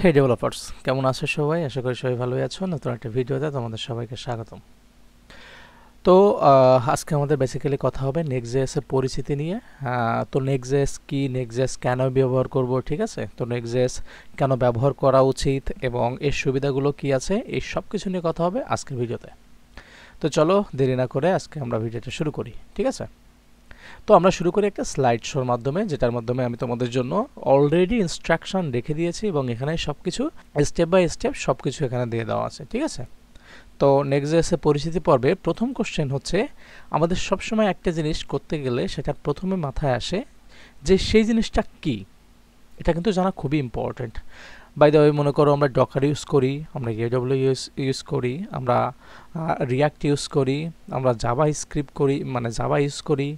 হে developers, কেমন আছো সবাই? আশা করি সবাই ভালোই আছো। নতুন একটা ভিডিওতে তোমাদের সবাইকে স্বাগতম। তো আজকে আমাদের বেসিক্যালি কথা হবে নেক্সট.জেএস এর পরিচিতি নিয়ে। তো নেক্সট.জেএস কি, নেক্সট.জেএস কেন ব্যবহার করব, ঠিক আছে? তো নেক্সট.জেএস কেন ব্যবহার করা উচিত এবং এর সুবিধাগুলো কি আছে, এই সব কিছু নিয়ে কথা হবে আজকের ভিডিওতে। তো চলো দেরি না করে আজকে আমরা ভিডিওটা শুরু করি, ঠিক আছে? তো আমরা শুরু করি একটা স্লাইড শোর মাধ্যমে, যেটার মাধ্যমে আমি তোমাদের জন্য অলরেডি ইনস্ট্রাকশন রেখে দিয়েছি এবং এখানে সব কিছু স্টেপ বাই স্টেপ সব কিছু এখানে দিয়ে দেওয়া আছে, ঠিক আছে? তো নেক্সট.জেএস এর পরিচিতি পর্বে প্রথম কোশ্চেন হচ্ছে, আমাদের সবসময় একটা জিনিস করতে গেলে সেটা প্রথমে মাথায় আসে যে সেই জিনিসটা কি। এটা কিন্তু জানা খুবই ইম্পর্ট্যান্ট। বাই দ্য ওয়ে, মনে করো আমরা ডকার ইউজ করি, আমরা এডব্লিউ ইউজ করি, আমরা রিয়াক্ট ইউজ করি, আমরা জাভা স্ক্রিপ্ট করি, মানে জাভা ইউজ করি,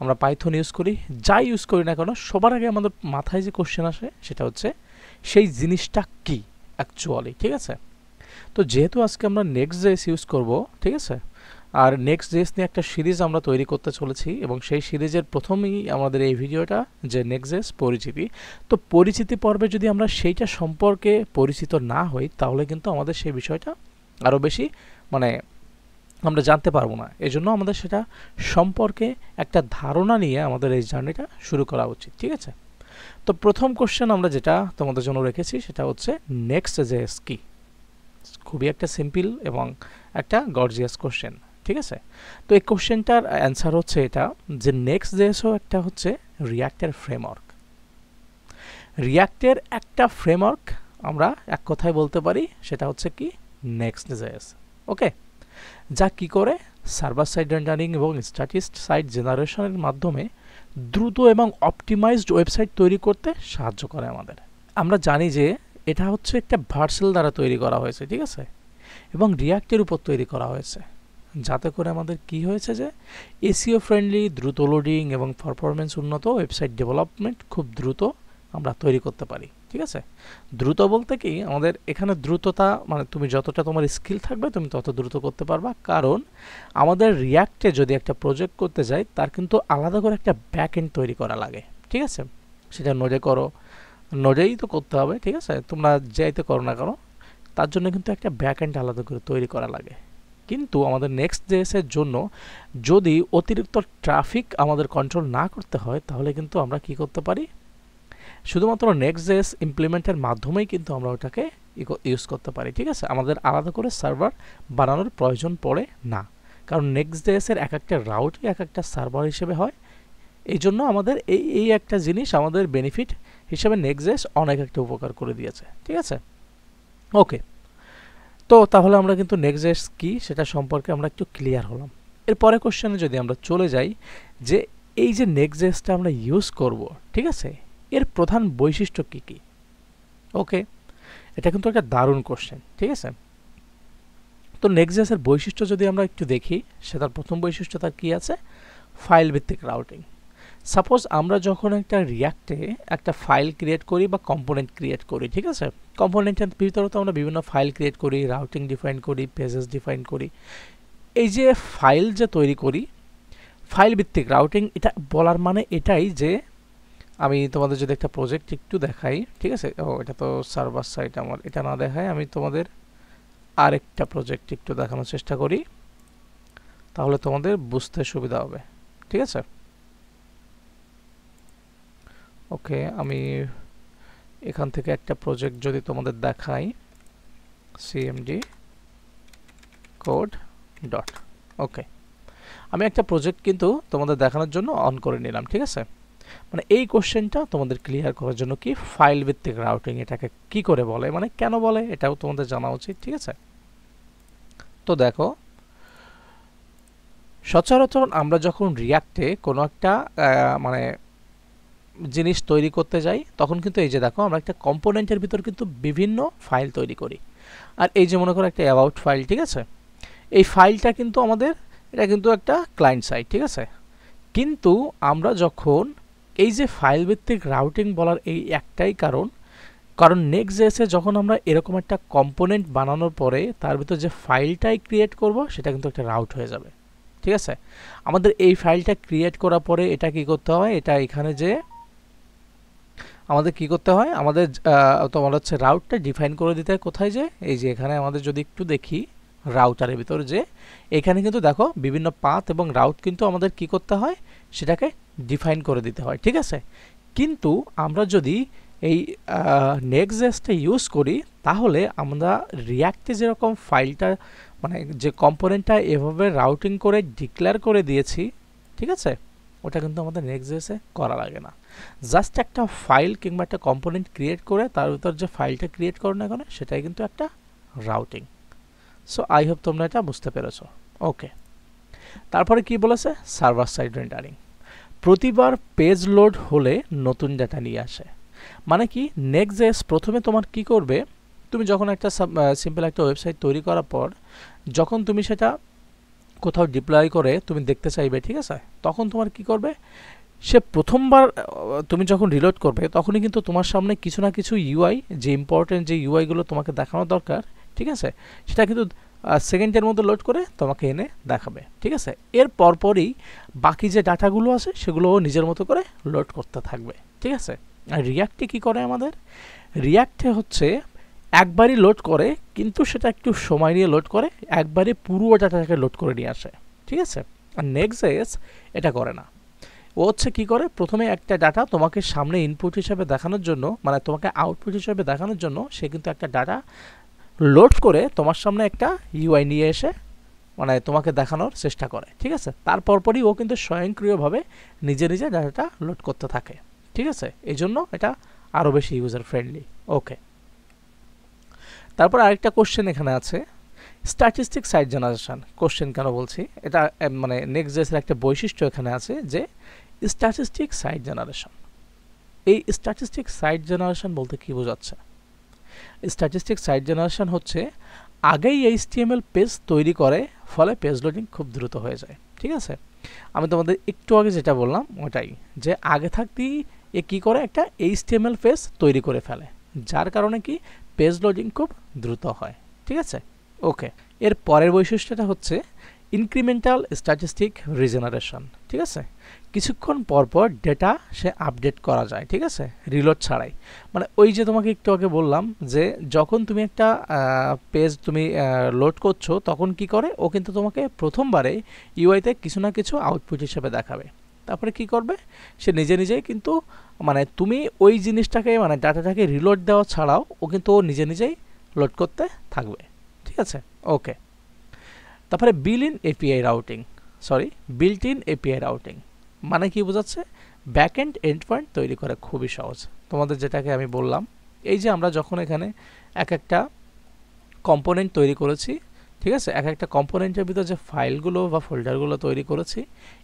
আমরা পাইথন ইউজ করি, যাই ইউজ করি না কেন সবার আগে আমাদের মাথায় যে কোশ্চেন আসে সেটা হচ্ছে সেই জিনিসটা কি অ্যাকচুয়ালি, ঠিক আছে? তো যেহেতু আজকে আমরা নেক্সট.জেএস ইউজ করব, ঠিক আছে, আর নেক্সট.জেএস নিয়ে একটা সিরিজ আমরা তৈরি করতে চলেছি এবং সেই সিরিজের প্রথমেই আমাদের এই ভিডিওটা যে নেক্সট.জেএস পরিচিতি। তো পরিচিতি পর্বে যদি আমরা সেইটা সম্পর্কে পরিচিত না হই তাহলে কিন্তু আমাদের সেই বিষয়টা আরও বেশি মানে আমরা জানতে পারবো না। এজন্য আমাদের সেটা সম্পর্কে একটা ধারণা নিয়ে আমাদের এই জার্নিটা শুরু করা উচিত, ঠিক আছে? তো প্রথম কোশ্চেন আমরা যেটা তোমাদের জন্য রেখেছি সেটা হচ্ছে নেক্সট.জেএস কি। খুবই একটা সিম্পল এবং একটা গর্জিয়াস কোশ্চেন, ঠিক আছে? তো এই কোশ্চেনটার অ্যান্সার হচ্ছে এটা যে নেক্সট.জেএসও একটা হচ্ছে রিয়াক্টের ফ্রেমওয়ার্ক। রিয়াক্টের একটা ফ্রেমওয়ার্ক আমরা এক কথায় বলতে পারি সেটা হচ্ছে কি নেক্সট.জেএস। ওকে, যা কি করে সার্ভার সাইড রেন্ডারিং এবং স্ট্যাটিস্ট সাইড জেনারেশনের মাধ্যমে দ্রুত এবং অপটিমাইজড ওয়েবসাইট তৈরি করতে সাহায্য করে আমাদের। আমরা জানি যে এটা হচ্ছে একটা ভার্সেল দ্বারা তৈরি করা হয়েছে, ঠিক আছে, এবং রিয়াক্টের উপর তৈরি করা হয়েছে, যাতে করে আমাদের কি হয়েছে যে এসইও ফ্রেন্ডলি, দ্রুত লোডিং এবং পারফরমেন্স উন্নত ওয়েবসাইট ডেভেলপমেন্ট খুব দ্রুত আমরা তৈরি করতে পারি, ঠিক আছে? দ্রুত বলতে কি, আমাদের এখানে দ্রুততা মানে তুমি যতটা তোমার স্কিল থাকবে তুমি তত দ্রুত করতে পারবা, কারণ আমাদের রিয়াক্টে যদি একটা প্রজেক্ট করতে যাই তার কিন্তু আলাদা করে একটা ব্যাক এন্ড তৈরি করা লাগে, ঠিক আছে? সেটা নোডে করো, নোডেই তো করতে হবে, ঠিক আছে? তোমরা যাইতে করো না কেন, তার জন্য কিন্তু একটা ব্যাক এন্ড আলাদা করে তৈরি করা লাগে। কিন্তু আমাদের নেক্সট.জেএস এর জন্য যদি অতিরিক্ত ট্রাফিক আমাদের কন্ট্রোল না করতে হয় তাহলে কিন্তু আমরা কি করতে পারি, শুধুমাত্র নেক্সট.জেএস ইমপ্লিমেন্টের মাধ্যমেই কিন্তু আমরা ওটাকে ইউজ করতে পারি, ঠিক আছে? আমাদের আলাদা করে সার্ভার বানানোর প্রয়োজন পড়ে না, কারণ নেক্সট.জেএস এর এক একটা রাউটই এক একটা সার্ভার হিসেবে হয়। এই জন্য আমাদের এই একটা জিনিস আমাদের বেনিফিট হিসেবে নেক্সট.জেএস অনেক একটা উপকার করে দিয়েছে, ঠিক আছে? ওকে, তো তাহলে আমরা কিন্তু নেক্সট.জেএস কি সেটা সম্পর্কে আমরা একটু ক্লিয়ার হলাম। এরপরে কোশ্চেনে যদি আমরা চলে যাই যে এই যে নেক্সট.জেএসটা আমরা ইউজ করব, ঠিক আছে, এর প্রধান বৈশিষ্ট্য কি কি? ওকে, এটা কিন্তু একটা দারুণ কোশ্চেন, ঠিক আছে? তো নেক্সট.জেএস এর বৈশিষ্ট্য যদি আমরা একটু দেখি, সেটার প্রথম বৈশিষ্ট্য তার কি আছে, ফাইল ভিত্তিক রাউটিং। সাপোজ আমরা যখন একটা রিয়াক্টে একটা ফাইল ক্রিয়েট করি বা কম্পোনেন্ট ক্রিয়েট করি, ঠিক আছে, কম্পোনেন্টের ভিতরে তো আমরা বিভিন্ন ফাইল ক্রিয়েট করি, রাউটিং ডিফাইন করি, পেজেস ডিফাইন করি। এই যে ফাইল যে তৈরি করি, ফাইল ভিত্তিক রাউটিং, এটা বলার মানে এটাই যে আমি তোমাদের যদি একটা প্রজেক্ট একটু দেখাই, ঠিক আছে, ও এটা তো সার্ভার সাইট, আমার এটা না দেখাই, আমি তোমাদের আরেকটা প্রজেক্ট একটু দেখানোর চেষ্টা করি, তাহলে তোমাদের বুঝতে সুবিধা হবে, ঠিক আছে? ওকে, আমি এখান থেকে একটা প্রজেক্ট যদি তোমাদের দেখাই, cmd code ডট, ওকে, আমি একটা প্রজেক্ট কিন্তু তোমাদের দেখানোর জন্য অন করে নিলাম, ঠিক আছে? মানে এই কোশ্চেনটা তোমাদের ক্লিয়ার করার জন্য কি ফাইল ভিত্তিক রাউটিং এটাকে কি করে বলে, মানে কেন বলে, এটাও তোমাদের জানা উচিত, ঠিক আছে? তো দেখো, সচরাচর আমরা যখন রিয়াক্টে কোনো একটা মানে জিনিস তৈরি করতে যাই তখন কিন্তু এই যে দেখো আমরা একটা কম্পোনেন্টের ভিতর কিন্তু বিভিন্ন ফাইল তৈরি করি। আর এই যে মনে করো একটা অ্যাবাউট ফাইল, ঠিক আছে, এই ফাইলটা কিন্তু আমাদের এটা কিন্তু একটা ক্লায়েন্ট সাইট, ঠিক আছে? কিন্তু আমরা যখন এই যে ফাইল ভিত্তিক রাউটিং বলার এই একটাই কারণ নেক্সট.জেএসে যখন আমরা এরকম একটা কম্পোনেন্ট বানানোর পরে তার ভিতর যে ফাইলটাই ক্রিয়েট করব সেটা কিন্তু একটা রাউট হয়ে যাবে, ঠিক আছে? আমাদের এই ফাইলটা ক্রিয়েট করার পরে এটা কি করতে হয়, এটা এখানে যে আমাদের কি করতে হয়, আমাদের তোমার হচ্ছে রাউটটা ডিফাইন করে দিতে হয় কোথায়, যে এই যে এখানে আমাদের যদি একটু দেখি রাউটারের ভিতর, যে এখানে কিন্তু দেখো বিভিন্ন পাথ এবং রাউট কিন্তু আমাদের কি করতে হয়, সেটাকে ডিফাইন করে দিতে হয়, ঠিক আছে। কিন্তু আমরা যদি এই নেক্সট.js-টা ইউজ করি, তাহলে আমরা রিয়াক্টে যেরকম ফাইলটা মানে যে কম্পোনেন্টটা এভাবে রাউটিং করে ডিক্লেয়ার করে দিয়েছি, ঠিক আছে, ওটা কিন্তু আমাদের নেক্সট.js-এ করা লাগে না। জাস্ট একটা ফাইল কিংবা একটা কম্পোনেন্ট ক্রিয়েট করে তার ভিতর যে ফাইলটা ক্রিয়েট করো না কেন, সেটাই কিন্তু একটা রাউটিং। সো আই হোপ তোমরা এটা বুঝতে পেরেছো। ওকে, তারপরে কি বলেছে, সার্ভার সাইড রেন্ডারিং। প্রতিবার পেজ লোড হলে নতুন ডাটা নিয়ে আসে। মানে কি, নেক্সট.js প্রথমে তোমার কি করবে, তুমি যখন একটা সিম্পল একটা ওয়েবসাইট তৈরি করার পর যখন তুমি সেটা কোথাও ডিপ্লয় করে তুমি দেখতে চাইবে, ঠিক আছে, তখন তোমার কি করবে, সে প্রথমবার তুমি যখন রিলোড করবে তখনই কিন্তু তোমার সামনে কিছু না কিছু ইউআই, যে ইম্পর্টেন্ট যে ইউআইগুলো তোমাকে দেখানো দরকার, ঠিক আছে, সেটা কিন্তু সেকেন্ডের মধ্যে লোড করে তোমাকে এনে দেখাবে, ঠিক আছে। এর পরপরই বাকি যে ডাটাগুলো আছে সেগুলোও নিজের মতো করে লোড করতে থাকবে, ঠিক আছে। আর রিয়াক্টে কি করে, আমাদের রিয়াক্টে হচ্ছে একবারই লোড করে, কিন্তু সেটা একটু সময় নিয়ে লোড করে, একবারে পুরো ডাটাটাকে লোড করে নিয়ে আসে, ঠিক আছে। আর নেক্সট.js এটা করে না। ও হচ্ছে কি করে, প্রথমে একটা ডাটা তোমাকে সামনে ইনপুট হিসেবে দেখানোর জন্য, মানে তোমাকে আউটপুট হিসেবে দেখানোর জন্য সে কিন্তু একটা ডাটা লোড করে তোমার সামনে একটা ইউআই নিয়ে এসে মানে তোমাকে দেখানোর চেষ্টা করে, ঠিক আছে। তারপরই ও কিন্তু স্বয়ংক্রিয়ভাবে নিজে নিজে ডাটাটা লোড করতে থাকে, ঠিক আছে। এই জন্য এটা আরও বেশি ইউজার ফ্রেন্ডলি। ওকে, তারপর আরেকটা কোশ্চেন এখানে আছে, স্ট্যাটিস্টিক সাইট জেনারেশন। কোশ্চেন কেন বলছি, এটা মানে নেক্সট.js-এর একটা বৈশিষ্ট্য এখানে আছে, যে স্ট্যাটিস্টিক সাইট জেনারেশন। এই স্ট্যাটিস্টিক সাইট জেনারেশন বলতে কি বোঝাচ্ছে, স্ট্যাটিস্টিক সাইট জেনারেশন হচ্ছে আগেই HTML পেজ তৈরি করে, ফলে পেজ লোডিং খুব দ্রুত হয়ে যায়, ঠিক আছে। আমি তোমাদের একটু আগে যেটা বললাম ওটাই, যে আগে থাকতেই এ কী করে, একটা HTML পেজ তৈরি করে ফেলে, যার কারণে কি পেজ লোডিং খুব দ্রুত হয়, ঠিক আছে। ওকে, এর পরের বৈশিষ্ট্যটা হচ্ছে ইনক্রিমেন্টাল স্ট্যাটিস্টিক রিজেনারেশন, ঠিক আছে। কিছুক্ষণ পরপর ডেটা সে আপডেট করা যায়, ঠিক আছে, রিলোড ছাড়াই। মানে ওই যে তোমাকে একটু আগে বললাম, যে যখন তুমি একটা পেজ তুমি লোড করছো, তখন কি করে, ও কিন্তু তোমাকে প্রথমবারে ইউআইতে কিছু না কিছু আউটপুট হিসেবে দেখাবে, তারপরে কি করবে, সে নিজে নিজেই কিন্তু মানে তুমি ওই জিনিসটাকে মানে ডাটাটাকে রিলোড দেওয়া ছাড়াও ও কিন্তু ও নিজে নিজেই লোড করতে থাকবে, ঠিক আছে। ওকে, তারপরে বিল্ট ইন এপিআই রাউটিং মানে কি বোঝাচ্ছে, ব্যাকএন্ড এন্ড পয়েন্ট তৈরি করা খুবই সহজ। তোমাদের যেটাকে আমি বললাম, এই যে আমরা যখন এখানে এক একটা কম্পোনেন্ট তৈরি করেছি, ঠিক আছে, এক একটা কম্পোনেন্টের ভিতর যে ফাইলগুলো বা ফোল্ডারগুলো তৈরি করেছি,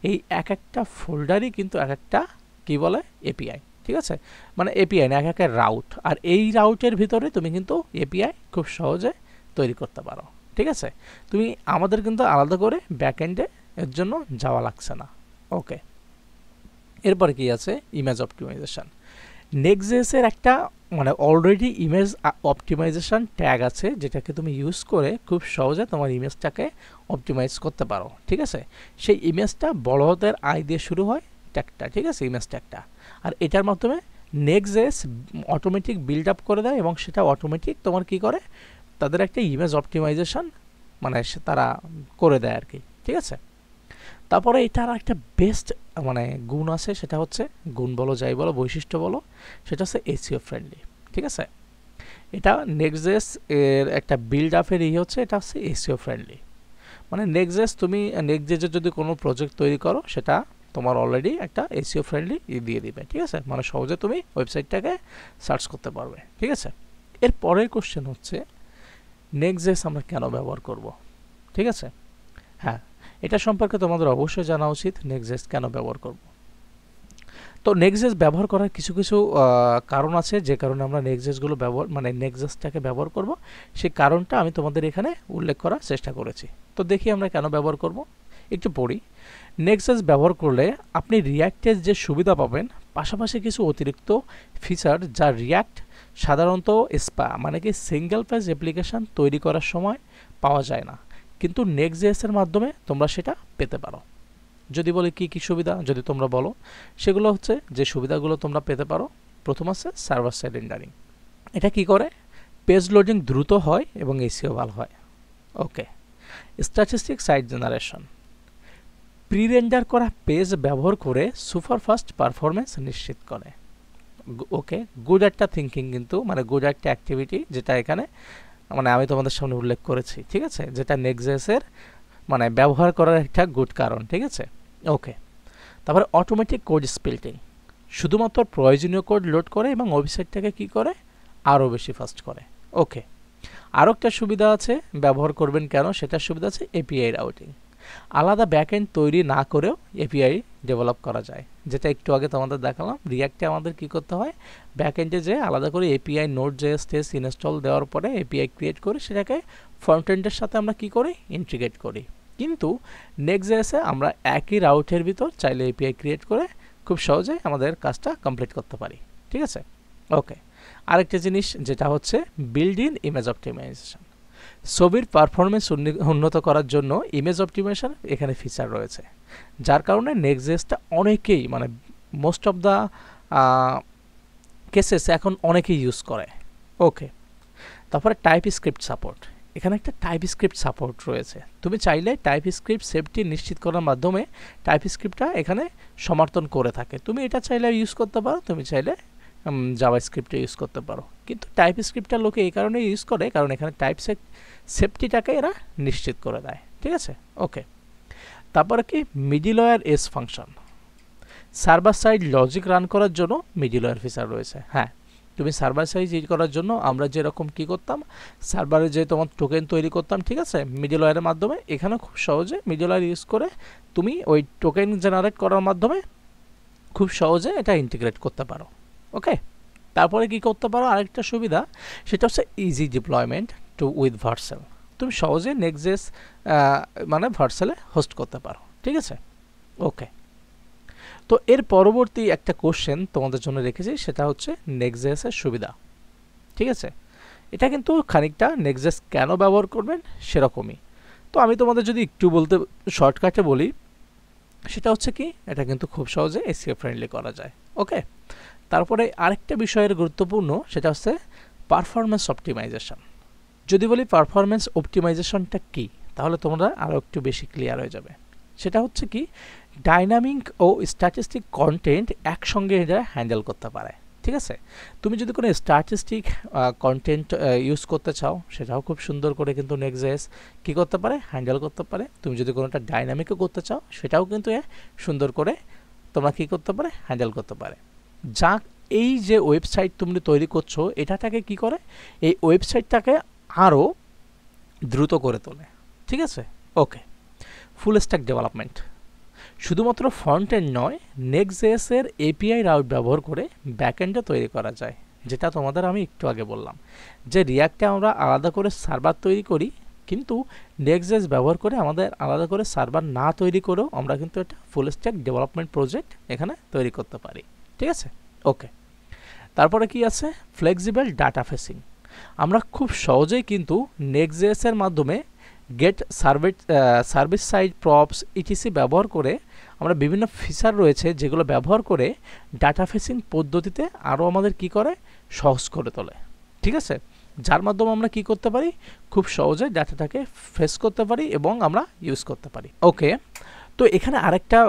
এই এক একটা ফোল্ডারই কিন্তু এক একটা কী বলে, এপিআই, ঠিক আছে। মানে এপিআই না, এক একটা রাউট, আর এই রাউটের ভিতরে তুমি কিন্তু এপিআই খুব সহজে তৈরি করতে পারো, ঠিক আছে। তুমি আমাদের কিন্তু আলাদা করে ব্যাকএন্ডে এর জন্য যাওয়া লাগছে না। ওকে, এরপরে কি আছে, ইমেজ অপটিমাইজেশন। নেক্সট.js-এর একটা মানে অলরেডি ইমেজ অপটিমাইজেশন ট্যাগ আছে, যেটাকে তুমি ইউজ করে খুব সহজে তোমার ইমেজটাকে অপটিমাইজ করতে পারো, ঠিক আছে। সেই ইমেজটা বড় হাতের আই দিয়ে শুরু হয় ট্যাগটা, ঠিক আছে, ইমেজ ট্যাগটা। আর এটার মাধ্যমে নেক্সট.js অটোমেটিক বিল্ড আপ করে দেয়, এবং সেটা অটোমেটিক তোমার কি করে, তাদের একটা ইমেজ অপটিমাইজেশন মানে তারা করে দেয় আর কি, ঠিক আছে। তারপরে এটার একটা বেস্ট মানে গুণ আছে, সেটা হচ্ছে গুণ বলো যাই বলো বৈশিষ্ট্য বলো, সেটা হচ্ছে এসইও ফ্রেন্ডলি, ঠিক আছে। এটা নেক্সট.js এর একটা বিল্ড আপের হচ্ছে, এটা হচ্ছে এসইও ফ্রেন্ডলি। মানে নেক্সট.js তুমি নেক্সট.js যদি কোনো প্রজেক্ট তৈরি করো, সেটা তোমার অলরেডি একটা এসইও ফ্রেন্ডলি দিয়ে দিবে, ঠিক আছে। মানে সহজে তুমি ওয়েবসাইটটাকে সার্চ করতে পারবে, ঠিক আছে। এর পরের কোশ্চেন হচ্ছে নেক্সট.js আমরা কেন ব্যবহার করব, ঠিক আছে। হ্যাঁ, এটা সম্পর্কে তোমাদের অবশ্যই জানা উচিত, নেক্সট.js কেন ব্যবহার করব। তো নেক্সট.js ব্যবহার করার কিছু কিছু কারণ আছে, যে কারণে আমরা নেক্সট.jsগুলো ব্যবহার মানে নেক্সট.jsটাকে ব্যবহার করব, সেই কারণটা আমি তোমাদের এখানে উল্লেখ করার চেষ্টা করেছি। তো দেখি আমরা কেন ব্যবহার করব, একটু পড়ি। নেক্সট.js ব্যবহার করলে আপনি রিয়াক্টের যে সুবিধা পাবেন, পাশাপাশি কিছু অতিরিক্ত ফিচার যা রিয়াক্ট সাধারণত মানে কি সিঙ্গেল পেজ অ্যাপ্লিকেশন তৈরি করার সময় পাওয়া যায় না, কিন্তু নেক্সট.js-এর মাধ্যমে তোমরা সেটা পেতে পারো। যদি বলি কি কি সুবিধা, যদি তোমরা বলো, সেগুলো হচ্ছে যে সুবিধাগুলো তোমরা পেতে পারো, প্রথম আছে সার্ভার সাইড রেন্ডারিং। এটা কি করে? পেজ লোডিং দ্রুত হয় এবং এসিও ভালো হয়। Okay, statistic site generation, pre render করা পেজ ব্যবহার করে সুপারফাস্ট পারফরমেন্স নিশ্চিত করে। ওকে, গুড একটা থিঙ্কিং কিন্তু, মানে গুড একটা অ্যাক্টিভিটি, যেটা এখানে মানে আমি তোমাদের সামনে উল্লেখ করেছি, ঠিক আছে, যেটা নেক্সট.js-এর মানে ব্যবহার করার একটা গুড কারণ, ঠিক আছে। ওকে, তারপরে অটোমেটিক কোড স্প্লিটিং, শুধুমাত্র প্রয়োজনীয় কোড লোড করে এবং ওয়েবসাইটটাকে কি করে? আরও বেশি ফাস্ট করে। ওকে, আরও একটা সুবিধা আছে, ব্যবহার করবেন কেন, সেটার সুবিধা আছে এপিআই রাউটিং। আলাদা ব্যাকএন্ড তৈরি না করেও এপিআই ডেভেলপ করা যায়, যেটা একটু আগে তোমাদের দেখালাম। রিয়াক্টে আমাদের কি করতে হয়? ব্যাকএন্ডে যে আলাদা করে এপিআই নোড.js টেস্ট ইনস্টল দেওয়ার পরে এপিআই ক্রিয়েট করে সেটাকে ফ্রন্ট-এন্ডের সাথে আমরা কি করি? ইন্টিগ্রেট করি। কিন্তু নেক্সট.js-এ আমরা একই রাউটের ভিতর চাইলে এপিআই ক্রিয়েট করে খুব সহজেই আমাদের কাজটা কমপ্লিট করতে পারি, ঠিক আছে। ওকে, আরেকটা জিনিস যেটা হচ্ছে বিল্ড ইন ইমেজ অপটিমাইজেশন। ছবির পারফরমেন্স উন্নত করার জন্য ইমেজ অপটিমাইজেশন এখানে ফিচার রয়েছে, যার কারণে নেক্সট.js-টা অনেকেই মানে মোস্ট অফ দ্য কেসেস এখন অনেকেই ইউজ করে। ওকে, তারপরে টাইপ স্ক্রিপ্ট সাপোর্ট, এখানে একটা টাইপ স্ক্রিপ্ট সাপোর্ট রয়েছে। তুমি চাইলে টাইপ স্ক্রিপ্ট সেফটি নিশ্চিত করার মাধ্যমে টাইপ স্ক্রিপ্টটা এখানে সমর্থন করে থাকে। তুমি এটা চাইলে ইউজ করতে পারো, তুমি চাইলে জাভা স্ক্রিপ্টে ইউজ করতে পারো, কিন্তু টাইপ স্ক্রিপ্টটা লোকে এই কারণে ইউজ করে কারণ এখানে টাইপ সেফটিটাকে এরা নিশ্চিত করে দেয়, ঠিক আছে। ওকে, তারপরে কি middleware S function, server side logic run করার জন্য মিডলওয়্যার ফিচার রয়েছে। হ্যাঁ, তুমি সার্ভার সাইড ইউজ করার জন্য আমরা যেরকম কি করতাম, সার্ভারে যে তোমার টোকেন তৈরি করতাম, ঠিক আছে, মিডলওয়্যারের মাধ্যমে, এখানে খুব সহজে মিডলওয়্যার ইউজ করে তুমি ওই টোকেন জেনারেট করার মাধ্যমে খুব সহজে এটা ইন্টিগ্রেট করতে পারো। ওকে, তারপরে কি করতে পারো, আরেকটা সুবিধা, সেটা হচ্ছে easy deployment to with Vercel. তুমি সহজে নেক্সট.js মানে ভার্সেলে হোস্ট করতে পারো, ঠিক আছে। ওকে, তো এর পরবর্তী একটা কোশ্চেন তোমাদের জন্য রেখেছি, সেটা হচ্ছে নেক্সট.js-এর সুবিধা, ঠিক আছে। এটা কিন্তু খানিকটা নেক্সট.js কেন ব্যবহার করবেন সেরকমই। তো আমি তোমাদের যদি একটু বলতে শর্টকাটে বলি, সেটা হচ্ছে কি, এটা কিন্তু খুব সহজে এসইও ফ্রেন্ডলি করা যায়। ওকে, তারপরে আরেকটা বিষয়ের গুরুত্বপূর্ণ, সেটা হচ্ছে পারফরমেন্স অপটিমাইজেশন। যদি বলি পারফরমেন্স অপটিমাইজেশনটা কি, তাহলে তোমরা আরও একটু বেশি ক্লিয়ার হয়ে যাবে। সেটা হচ্ছে কি, ডাইনামিক ও স্ট্যাটিস্টিক কন্টেন্ট একসঙ্গে এটা হ্যান্ডেল করতে পারে, ঠিক আছে। তুমি যদি কোনো স্ট্যাটিস্টিক কন্টেন্ট ইউজ করতে চাও, সেটাও খুব সুন্দর করে কিন্তু নেক্সট.js কী করতে পারে? হ্যান্ডেল করতে পারে। তুমি যদি কোনোটা ডাইনামিকও করতে চাও, সেটাও কিন্তু সুন্দর করে তোমরা কী করতে পারে? হ্যান্ডেল করতে পারে। যা এই যে ওয়েবসাইট তুমি তৈরি করছো, এটাকে কি করে? এই ওয়েবসাইটটাকে আরও দ্রুত করে তোলে, ঠিক আছে। ওকে, ফুল স্ট্যাক ডেভেলপমেন্ট, শুধুমাত্র ফ্রন্ট এন্ড নয়, নেক্সট.js-এর এপিআই রাউট ব্যবহার করে ব্যাকএন্ডও তৈরি করা যায়, যেটা তোমাদের আমি একটু আগে বললাম যে রিয়াক্টে আমরা আলাদা করে সার্ভার তৈরি করি, কিন্তু নেক্সট.js ব্যবহার করে আমাদের আলাদা করে সার্ভার না তৈরি করেও আমরা কিন্তু একটা ফুল স্ট্যাক ডেভেলপমেন্ট প্রজেক্ট এখানে তৈরি করতে পারি, ঠিক আছে। ওকে, তারপরে কি আছে? ফ্লেক্সিবল ডাটা ফেসিং, আমরা খুব সহজেই কিন্তু নেক্সট.js-এর মাধ্যমে get service side props etc ব্যবহার করে আমরা বিভিন্ন ফিচার রয়েছে যেগুলো ব্যবহার করে ডাটা ফেসিং পদ্ধতিতে আরও আমাদের কি করে? সহজ করে তোলে, ঠিক আছে, যার মাধ্যমে আমরা কি করতে পারি? খুব সহজে ডাটাটাকে ফেস করতে পারি এবং আমরা ইউজ করতে পারি। ওকে, তো এখানে আরেকটা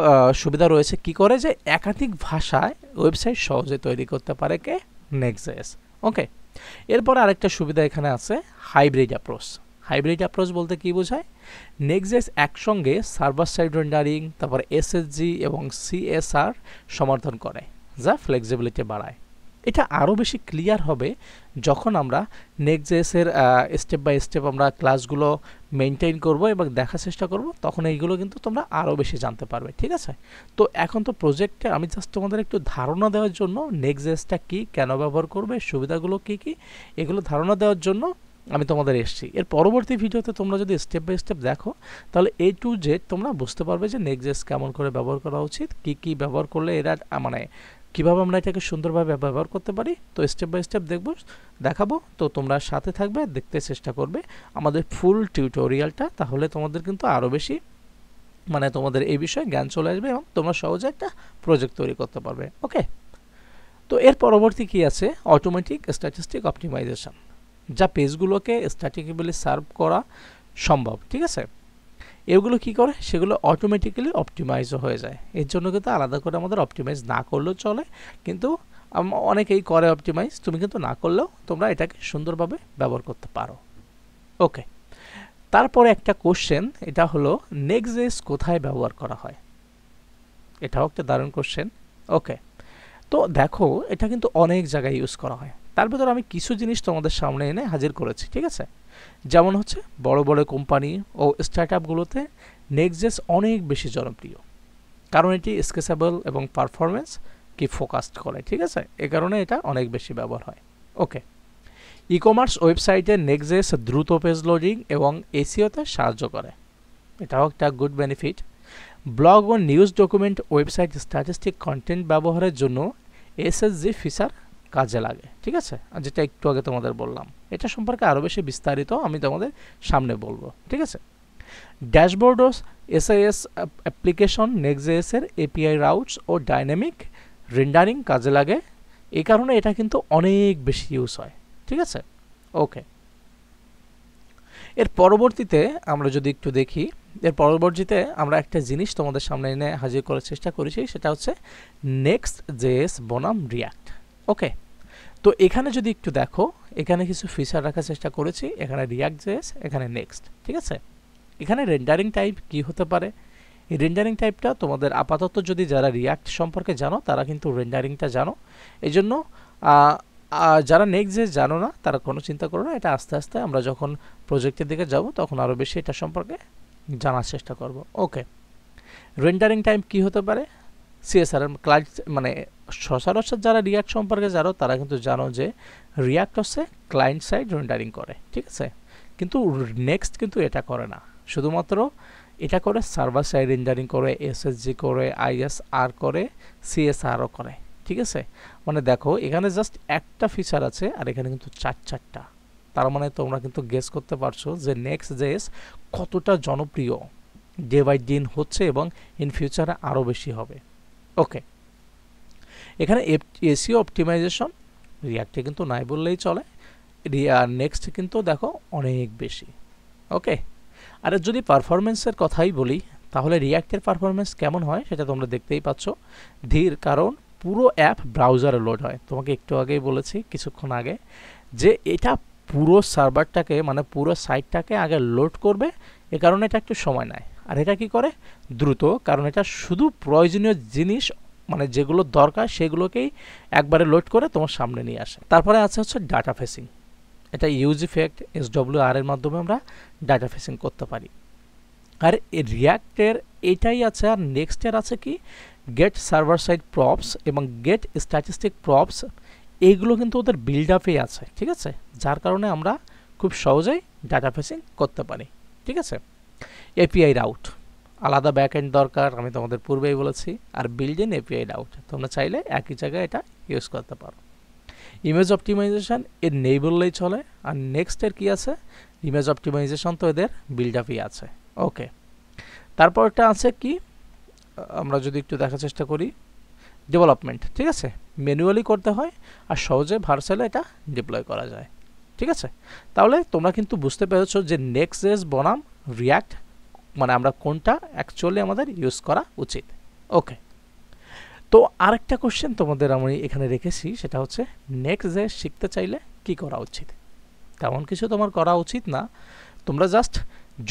সুবিধা রয়েছে, কি করে? যে একাধিক ভাষায় ওয়েবসাইট সহজে তৈরি করতে পারে কে? নেক্সট.js। ওকে, এরপর আরেকটা সুবিধা এখানে আছে, হাইব্রিড অ্যাপ্রোচ। হাইব্রিড অ্যাপ্রোচ বলতে কি বোঝায়? নেক্সট.js একসঙ্গে সার্ভার সাইড রেন্ডারিং, তারপরে এসএসজি এবং সিএসআর সমর্থন করে, যা ফ্লেক্সিবিলিটি বাড়ায়। এটা আরও বেশি ক্লিয়ার হবে যখন আমরা নেক্সট.js-এর স্টেপ বাই স্টেপ আমরা ক্লাসগুলো মেনটেন করব এবং দেখার চেষ্টা করব, তখন এইগুলো কিন্তু তোমরা আরও বেশি জানতে পারবে, ঠিক আছে। তো এখন তো প্রজেক্টে আমি জাস্ট তোমাদের একটু ধারণা দেওয়ার জন্য নেক্সট.js-টা কী, কেন ব্যবহার করবে, সুবিধাগুলো কী কী, এগুলো ধারণা দেওয়ার জন্য আমি তোমাদের এসেছি। এর পরবর্তী ভিডিওতে তোমরা যদি স্টেপ বাই স্টেপ দেখো, তাহলে A to Z তোমরা বুঝতে পারবে যে নেক্সট.js কেমন করে ব্যবহার করা উচিত, কী কী ব্যবহার করলে এরা মানে কীভাবে আমরা এটাকে সুন্দরভাবে ব্যবহার করতে পারি। তো স্টেপ বাই স্টেপ দেখাবো, তো তোমরা সাথে থাকবে, দেখতে চেষ্টা করবে আমাদের ফুল টিউটোরিয়ালটা, তাহলে তোমাদের কিন্তু আরও বেশি মানে তোমাদের এই বিষয়ে জ্ঞান চলে আসবে এবং তোমরা সহজে একটা প্রজেক্ট তৈরি করতে পারবে। ওকে, তো এর পরবর্তী কি আছে, অটোমেটিক স্ট্যাটিস্টিক অপটিমাইজেশন, যা পেজগুলোকে স্ট্যাটিক্যালি সার্ভ করা সম্ভব। ঠিক আছে, এগুলো কি করে, সেগুলো অটোমেটিক্যালি অপটিমাইজও হয়ে যায়। এর জন্য কিন্তু আলাদা করে আমাদের অপটিমাইজ না করলেও চলে, কিন্তু অনেকেই করে অপটিমাইজ, তুমি কিন্তু না করলেও তোমরা এটাকে সুন্দরভাবে ব্যবহার করতে পারো। ওকে, তারপরে একটা কোশ্চেন, এটা হলো নেক্সট.জেএস কোথায় ব্যবহার করা হয়, এটাও একটা দারুণ কোশ্চেন। ওকে, তো দেখো এটা কিন্তু অনেক জায়গায় ইউজ করা হয়, তার ভিতরে আমি কিছু জিনিস তোমাদের সামনে এনে হাজির করেছি। ঠিক আছে, যেমন হচ্ছে বড় বড় কোম্পানি ও স্টার্টআপগুলোতে নেক্সট.জেএস অনেক বেশি জনপ্রিয়, কারণ এটি স্কেচেবল এবং পারফরমেন্স কি ফোকাসড করে। ঠিক আছে, এ কারণে এটা অনেক বেশি ব্যবহার হয়। ওকে, ই কমার্স ওয়েবসাইটে নেক্সট.জেএস দ্রুত পেজ লোডিং এবং এসইওতে সাহায্য করে, এটাও একটা গুড বেনিফিট। ব্লগ ও news document website statistic content ব্যবহারের জন্য এসএসজি ফিচার কাজে লাগে। ঠিক আছে, আর যেটা একটু আগে তোমাদের বললাম, এটা সম্পর্কে আরও বেশি বিস্তারিত আমি তোমাদের সামনে বলবো। ঠিক আছে, ড্যাশবোর্ড ও এসআইএস অ্যাপ্লিকেশন নেক্সট.জেএস-এর এপিআই রাউটস ও ডাইনামিক রেন্ডারিং কাজে লাগে, এই কারণে এটা কিন্তু অনেক বেশি ইউজ হয়। ঠিক আছে, ওকে, এর পরবর্তীতে আমরা যদি একটু দেখি, এর পরবর্তীতে আমরা একটা জিনিস তোমাদের সামনে এনে হাজির করার চেষ্টা করেছি, সেটা হচ্ছে নেক্সট.জেএস বনাম রিয়াক্ট। ওকে, তো এখানে যদি একটু দেখো, এখানে কিছু ফিচার রাখার চেষ্টা করেছি, এখানে রিয়াক্ট.জেএস, এখানে নেক্সট। ঠিক আছে, এখানে রেন্ডারিং টাইপ কি হতে পারে, এই রেন্ডারিং টাইপটা তোমাদের আপাতত যদি যারা রিয়াক্ট সম্পর্কে জানো তারা কিন্তু রেন্ডারিংটা জানো, এই জন্য যারা নেক্সট.জেএস জানো না তারা কোনো চিন্তা করো না, এটা আস্তে আস্তে আমরা যখন প্রজেক্টের দিকে যাব তখন আরও বেশি এটা সম্পর্কে জানার চেষ্টা করব। ওকে, রেন্ডারিং টাইম কি হতে পারে, সিএসআর ক্লায়েন্ট, মানে সচরাচর যারা রিয়াক্ট সম্পর্কে জানো তারা কিন্তু জানো যে রিয়াক্ট হচ্ছে ক্লায়েন্ট সাইড রেন্ডারিং করে। ঠিক আছে, কিন্তু নেক্সট কিন্তু এটা করে না, শুধুমাত্র এটা করে সার্ভার সাইড রেন্ডারিং করে, এসএসজি করে, আইএসআর করে, সিএসআরও করে। ঠিক আছে, মানে দেখো এখানে জাস্ট একটা ফিচার আছে আর এখানে কিন্তু চারটা, তার মানে তোমরা কিন্তু গেস করতে পারছো যে নেক্সট.জেএস কতটা জনপ্রিয় ডে বাই দিন হচ্ছে এবং ইন ফিউচারে আরও বেশি হবে। ওকে, এখানে এসইও অপটিমাইজেশন রিয়াক্টে কিন্তু নাই বললেই চলে, নেক্সট কিন্তু দেখো অনেক বেশি। ওকে, আর যদি পারফরমেন্সের কথাই বলি তাহলে রিয়াক্টের পারফরমেন্স কেমন হয় সেটা তোমরা দেখতেই পাচ্ছ, ধীর, কারণ পুরো অ্যাপ ব্রাউজারে লোড হয়। তোমাকে একটু আগেই বলেছি কিছুক্ষণ আগে যে এটা পুরো সার্ভারটাকে, মানে পুরো সাইটটাকে আগে লোড করবে, এ কারণে এটা একটু সময় নেয়। আর এটা কি করে, দ্রুত, কারণ এটা শুধু প্রয়োজনীয় জিনিস, মানে যেগুলো দরকার সেগুলোকেই একবারে লোড করে তোমার সামনে নিয়ে আসে। তারপরে আছে হচ্ছে ডাটা ফেসিং, এটা ইউজ ইফেক্ট এসডব্লিউআর এর মাধ্যমে আমরা ডাটা ফেসিং করতে পারি। আর রিয়াক্টের এটাই আছে, আর নেক্সটের আছে কি গেট সার্ভার সাইড প্রপস এবং গেট স্ট্যাটিস্টিক প্রপস, এইগুলো কিন্তু ওদের বিল্ড আপেই আছে। ঠিক আছে, যার কারণে আমরা খুব সহজেই ডাটা ফেসিং করতে পারি। ঠিক আছে, এপিআই রাউট, আলাদা ব্যাকএন্ড দরকার, আমি তোমাদের পূর্বেই বলেছি, আর বিল্ড ইন এপিআই রাউট তোমরা চাইলে একই জায়গায় এটা ইউজ করতে পারো। ইমেজ অপটিমাইজেশন এর নেই বললেই চলে, আর নেক্সটের কি আছে, ইমেজ অপটিমাইজেশন তো এদের বিল্ড আপই আছে। ওকে, তারপরটা আছে কি, আমরা যদি একটু দেখার চেষ্টা করি, ডেভেলপমেন্ট। ঠিক আছে, ম্যানুয়ালি করতে হয় আর সহজে ভার্সালে এটা ডিপ্লয় করা যায়। ঠিক আছে, তাহলে তোমরা কিন্তু বুঝতে পেরেছো যে নেক্সট.জেএস বনাম রিয়াক্ট, মানে আমরা কোনটা অ্যাকচুয়ালি আমাদের ইউজ করা উচিত। ওকে, তো আরেকটা কোশ্চেন তোমাদের আমি এখানে রেখেছি, সেটা হচ্ছে নেক্সট.জেএস শিখতে চাইলে কি করা উচিত। তেমন কিছু তোমার করা উচিত না, তোমরা জাস্ট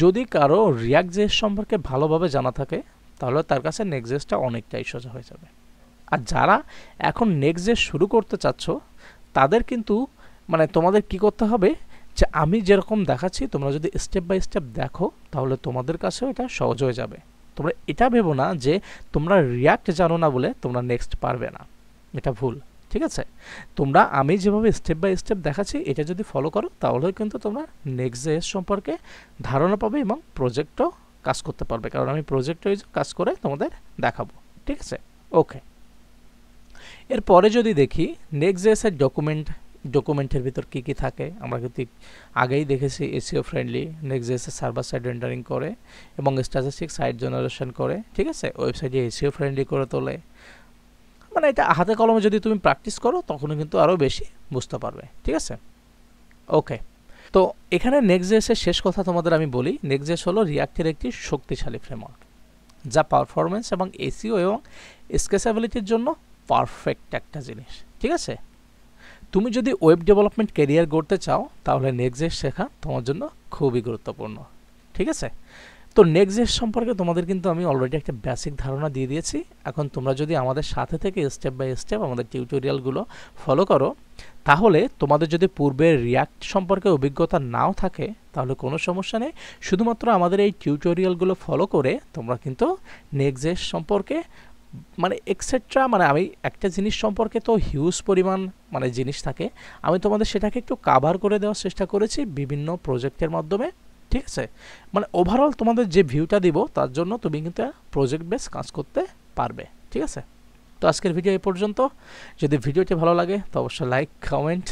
যদি কারো রিয়াক্ট.জেএস সম্পর্কে ভালোভাবে জানা থাকে তাহলে তার কাছে নেক্সট.জেএসটা অনেকটাই সোজা হয়ে যাবে। আর যারা এখন নেক্সট.জেএস শুরু করতে চাচ্ছ তাদের কিন্তু, মানে তোমাদের কি করতে হবে, যে আমি যেরকম দেখাচ্ছি তোমরা যদি স্টেপ বাই স্টেপ দেখো তাহলে তোমাদের কাছেও এটা সহজ হয়ে যাবে। তোমরা এটা ভেবো না যে তোমরা রিয়াক্ট জানো না বলে তোমরা নেক্সট পারবে না, এটা ভুল। ঠিক আছে, তোমরা আমি যেভাবে স্টেপ বাই স্টেপ দেখাচ্ছি এটা যদি ফলো করো তাহলে কিন্তু তোমরা নেক্সট.জেএস সম্পর্কে ধারণা পাবে এবং প্রজেক্টও কাজ করতে পারবে, কারণ আমি প্রজেক্টে কাজ করে তোমাদের দেখাবো। ঠিক আছে, ওকে, এরপরে যদি দেখি নেক্সট.জেএস-এর ডকুমেন্টের ভিতর কি কি থাকে, আমরা কিন্তু আগেই দেখেছি এসইও ফ্রেন্ডলি, নেক্সট.জেএস-এর সার্ভার সাইড রেন্ডারিং করে এবং স্ট্যাটিস্টিক সাইট জেনারেশন করে। ঠিক আছে, ওয়েবসাইটে এসইও ফ্রেন্ডলি করে তোলে, মানে এটা হাতে কলমে যদি তুমি প্র্যাকটিস করো তখনও কিন্তু আরও বেশি বুঝতে পারবে, ঠিক আছে? ওকে, তো এখানে নেক্সট.js এর শেষ কথা তোমাদের আমি বলি। নেক্সট.js হলো রিয়াক্টের একটি শক্তিশালী ফ্রেমওয়ার্ক, যা পারফরমেন্স এবং এসইও এবং স্কেলেবিলিটির জন্য পারফেক্ট একটা জিনিস, ঠিক আছে? তুমি যদি ওয়েব ডেভেলপমেন্ট ক্যারিয়ার গড়তে চাও তাহলে নেক্সট.js শেখা তোমার জন্য খুবই গুরুত্বপূর্ণ, ঠিক আছে? তো নেক্সট.js সম্পর্কে তোমাদের কিন্তু আমি অলরেডি একটা বেসিক ধারণা দিয়ে দিয়েছি। এখন তোমরা যদি আমাদের সাথে থেকে স্টেপ বাই স্টেপ আমাদের টিউটোরিয়ালগুলো ফলো করো, তাহলে তোমাদের যদি পূর্বের রিয়াক্ট সম্পর্কে অভিজ্ঞতা নাও থাকে তাহলে কোনো সমস্যা নেই, শুধুমাত্র আমাদের এই টিউটোরিয়ালগুলো ফলো করে তোমরা কিন্তু নেক্সট.js সম্পর্কে মানে এক্সেট্রা, মানে আমি একটা জিনিস সম্পর্কে তো হিউজ পরিমাণ মানে জিনিস থাকে, আমি তোমাদের সেটাকে একটু কাভার করে দেওয়ার চেষ্টা করেছি বিভিন্ন প্রজেক্টের মাধ্যমে, ঠিক আছে? মানে ওভারঅল তোমাদের যে ভিউটা দিব তার জন্য তুমি কিন্তু প্রজেক্ট বেস কাজ করতে পারবে, ঠিক আছে? তো আজকের ভিডিও এই পর্যন্ত। যদি ভিডিওটি ভালো লাগে তো অবশ্যই লাইক, কমেন্ট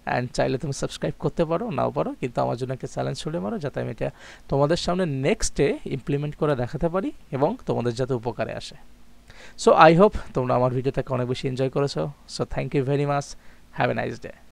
অ্যান্ড চাইলে তুমি সাবস্ক্রাইব করতে পারো, নাও পারো, কিন্তু আমার জন্য একটা চ্যালেঞ্জ ছুড়ে মারো যাতে আমি এটা তোমাদের সামনে নেক্সটে ইমপ্লিমেন্ট করে দেখাতে পারি এবং তোমাদের যাতে উপকারে আসে। সো আই হোপ তোমরা আমার ভিডিওটাকে অনেক বেশি এনজয় করেছো। So thank you very much, have a nice day.